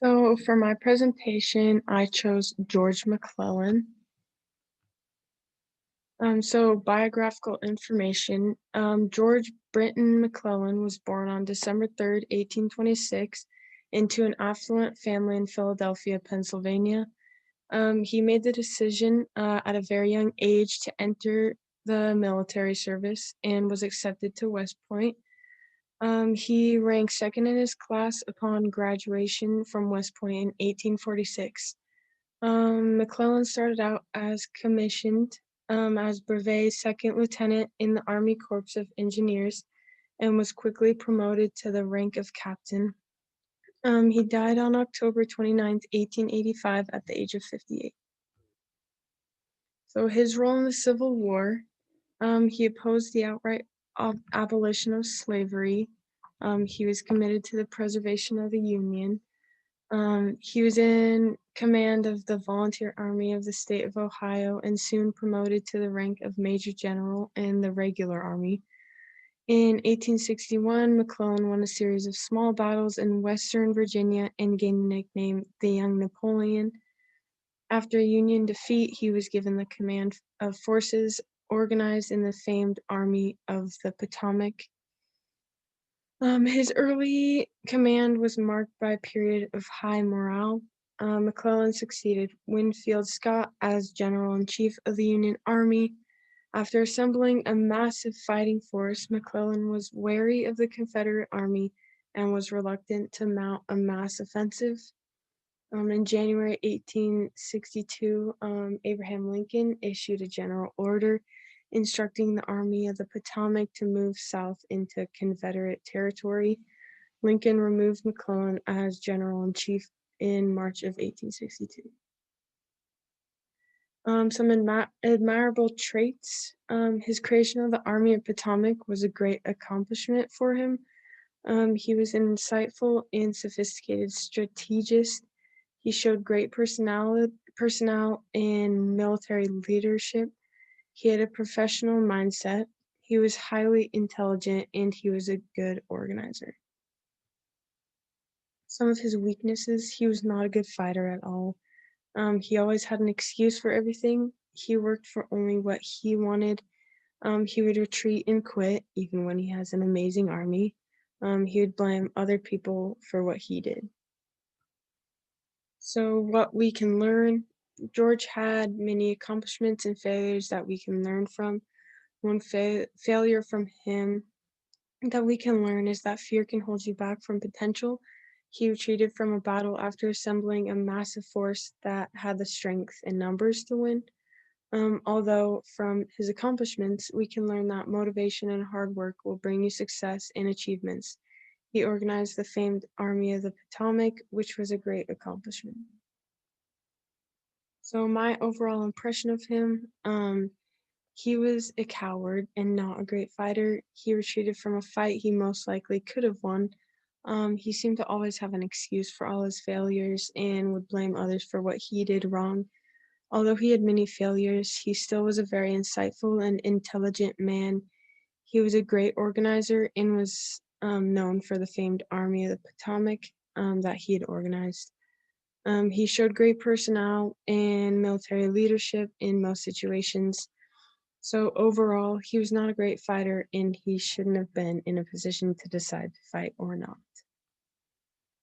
So for my presentation, I chose George McClellan. So biographical information. George Brinton McClellan was born on December 3rd, 1826, into an affluent family in Philadelphia, Pennsylvania. He made the decision at a very young age to enter the military service and was accepted to West Point. He ranked second in his class upon graduation from West Point in 1846. McClellan started out as commissioned as brevet second lieutenant in the Army Corps of Engineers and was quickly promoted to the rank of captain. He died on October 29th, 1885 at the age of 58. So his role in the Civil War, he opposed the outright abolition of slavery. He was committed to the preservation of the Union. He was in command of the Volunteer Army of the state of Ohio and soon promoted to the rank of Major General in the regular army. In 1861, McClellan won a series of small battles in Western Virginia and gained the nickname the Young Napoleon. After a Union defeat, he was given the command of forces organized in the famed Army of the Potomac. His early command was marked by a period of high morale. McClellan succeeded Winfield Scott as General-in-Chief of the Union Army. After assembling a massive fighting force, McClellan was wary of the Confederate Army and was reluctant to mount a mass offensive. In January 1862, Abraham Lincoln issued a general order instructing the Army of the Potomac to move south into Confederate territory. Lincoln removed McClellan as General-in-Chief in March of 1862. Some admirable traits. His creation of the Army of Potomac was a great accomplishment for him. He was an insightful and sophisticated strategist. He showed great personnel and military leadership. He had a professional mindset. He was highly intelligent and he was a good organizer. Some of his weaknesses: he was not a good fighter at all. He always had an excuse for everything. He worked for only what he wanted. He would retreat and quit even when he has an amazing army. He would blame other people for what he did. So what we can learn: George had many accomplishments and failures that we can learn from. One failure from him that we can learn is that fear can hold you back from potential. He retreated from a battle after assembling a massive force that had the strength and numbers to win. Although from his accomplishments, we can learn that motivation and hard work will bring you success and achievements. He organized the famed Army of the Potomac, which was a great accomplishment. So my overall impression of him: he was a coward and not a great fighter. He retreated from a fight he most likely could have won. He seemed to always have an excuse for all his failures and would blame others for what he did wrong. Although he had many failures, he still was a very insightful and intelligent man. He was a great organizer and was known for the famed Army of the Potomac that he had organized. He showed great personnel and military leadership in most situations. So overall, he was not a great fighter and he shouldn't have been in a position to decide to fight or not.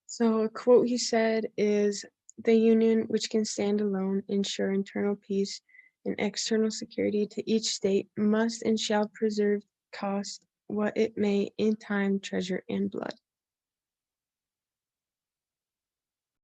So a quote he said is, "The Union, which can stand alone, ensure internal peace and external security to each state, must and shall preserve, cost what it may in time, treasure, and blood."